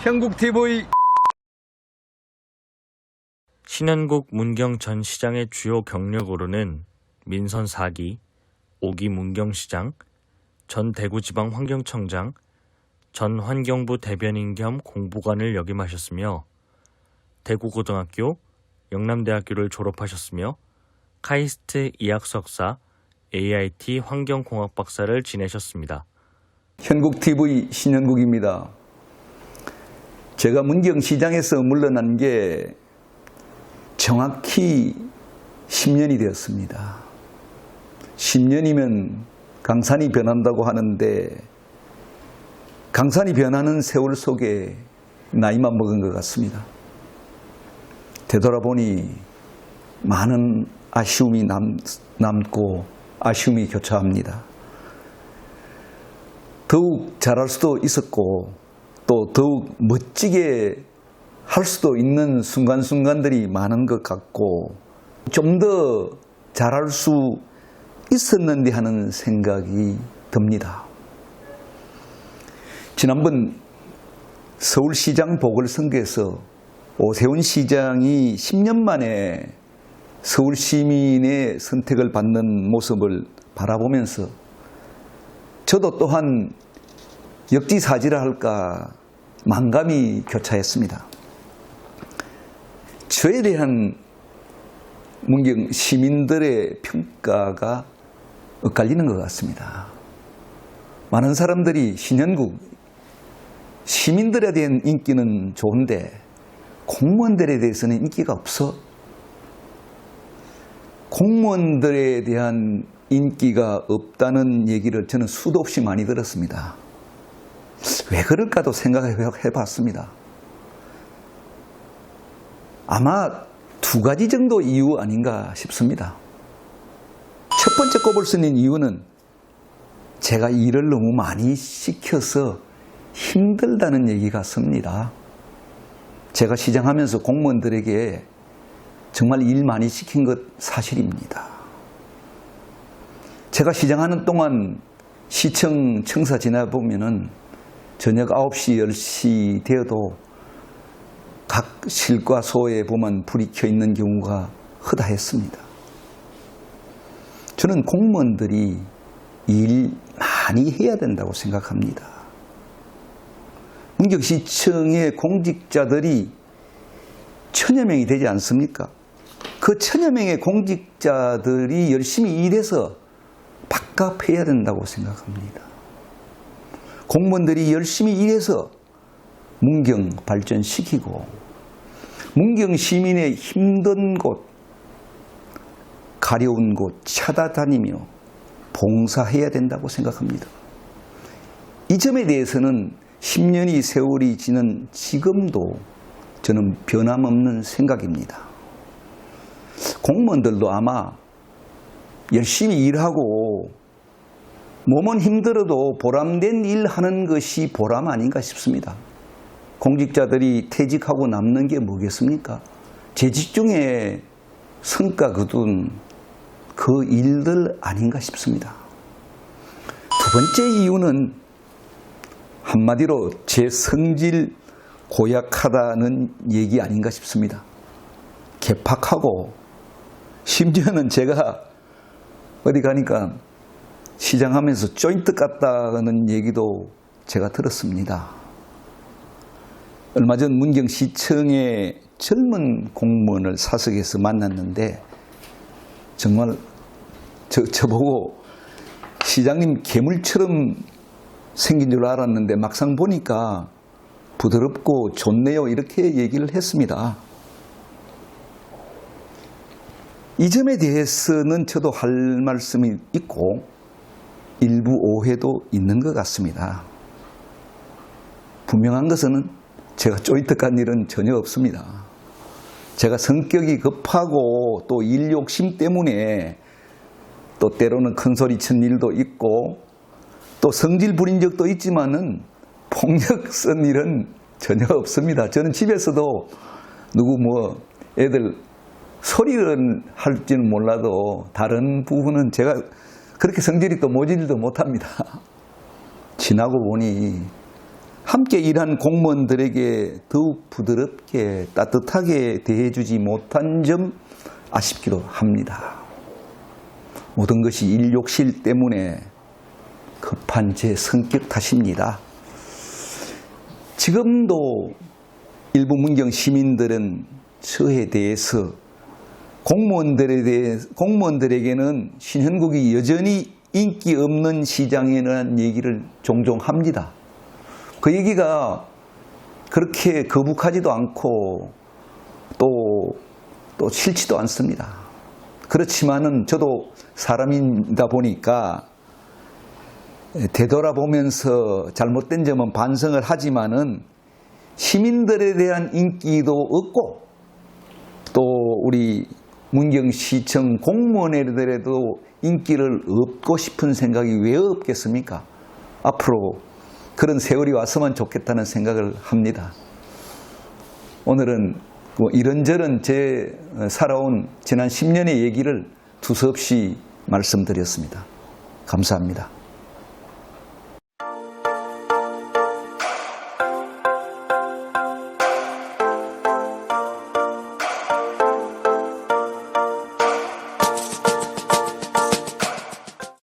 형국TV. 신현국 문경 전 시장의 주요 경력으로는 민선 4기, 5기 문경시장, 전 대구지방 환경청장, 전 환경부 대변인 겸 공보관을 역임하셨으며 대구고등학교, 영남대학교를 졸업하셨으며 카이스트 의학 석사, AIT 환경공학 박사를 지내셨습니다. 현국TV 신현국입니다. 제가 문경시장에서 물러난 게 정확히 10년이 되었습니다. 10년이면 강산이 변한다고 하는데 강산이 변하는 세월 속에 나이만 먹은 것 같습니다. 되돌아보니 많은 아쉬움이 남고 아쉬움이 교차합니다. 더욱 잘할 수도 있었고 또 더욱 멋지게 할 수도 있는 순간순간들이 많은 것 같고 좀 더 잘할 수 있었는데 하는 생각이 듭니다. 지난번 서울시장 보궐선거에서 오세훈 시장이 10년 만에 서울 시민의 선택을 받는 모습을 바라보면서 저도 또한 역지사지라 할까 만감이 교차했습니다. 저에 대한 문경 시민들의 평가가 엇갈리는 것 같습니다. 많은 사람들이 신현국 시민들에 대한 인기는 좋은데 공무원들에 대해서는 인기가 없어. 공무원들에 대한 인기가 없다는 얘기를 저는 수도 없이 많이 들었습니다. 왜 그럴까도 생각해 봤습니다. 아마 두 가지 정도 이유 아닌가 싶습니다. 첫 번째 꼽을 수 있는 이유는 제가 일을 너무 많이 시켜서 힘들다는 얘기가 섭니다. 제가 시장하면서 공무원들에게 정말 일 많이 시킨 것 사실입니다. 제가 시장하는 동안 시청 청사 지나보면은 저녁 9시, 10시 되어도 각 실과소에 보면 불이 켜 있는 경우가 허다했습니다. 저는 공무원들이 일 많이 해야 된다고 생각합니다. 문경시청의 공직자들이 1000여 명이 되지 않습니까? 그 1000여 명의 공직자들이 열심히 일해서 밥값해야 된다고 생각합니다. 공무원들이 열심히 일해서 문경 발전시키고 문경 시민의 힘든 곳, 가려운 곳 찾아다니며 봉사해야 된다고 생각합니다. 이 점에 대해서는 10년이 세월이 지난 지금도 저는 변함없는 생각입니다. 공무원들도 아마 열심히 일하고 몸은 힘들어도 보람된 일하는 것이 보람 아닌가 싶습니다. 공직자들이 퇴직하고 남는 게 뭐겠습니까? 재직 중에 성과 거둔 그 일들 아닌가 싶습니다. 두 번째 이유는 한마디로 제 성질 고약하다는 얘기 아닌가 싶습니다. 개팍하고 심지어는 제가 어디 가니까 시장하면서 조인트 같다는 얘기도 제가 들었습니다. 얼마 전 문경시청의 젊은 공무원을 사석에서 만났는데 정말 저보고 시장님 괴물처럼 생긴 줄 알았는데 막상 보니까 부드럽고 좋네요 이렇게 얘기를 했습니다. 이 점에 대해서는 저도 할 말씀이 있고 일부 오해도 있는 것 같습니다. 분명한 것은 제가 쪼이떡한 일은 전혀 없습니다. 제가 성격이 급하고 또 일 욕심 때문에 또 때로는 큰소리 친 일도 있고 또 성질 부린 적도 있지만은 폭력 쓴 일은 전혀 없습니다. 저는 집에서도 누구 애들 소리를 할지는 몰라도 다른 부분은 제가 그렇게 성질이 또 모질도 못합니다. 지나고 보니 함께 일한 공무원들에게 더욱 부드럽게 따뜻하게 대해주지 못한 점 아쉽기도 합니다. 모든 것이 일욕실 때문에 급한 제 성격 탓입니다. 지금도 일부 문경 시민들은 저에 대해서 공무원들에게는 신현국이 여전히 인기 없는 시장이라는 얘기를 종종 합니다. 그 얘기가 그렇게 거북하지도 않고 또 싫지도 않습니다. 그렇지만은 저도 사람이다 보니까 되돌아보면서 잘못된 점은 반성을 하지만은 시민들에 대한 인기도 없고 또 우리 문경시청 공무원들에도 인기를 얻고 싶은 생각이 왜 없겠습니까? 앞으로 그런 세월이 왔으면 좋겠다는 생각을 합니다. 오늘은 이런저런 제 살아온 지난 10년의 얘기를 두서없이 말씀드렸습니다. 감사합니다.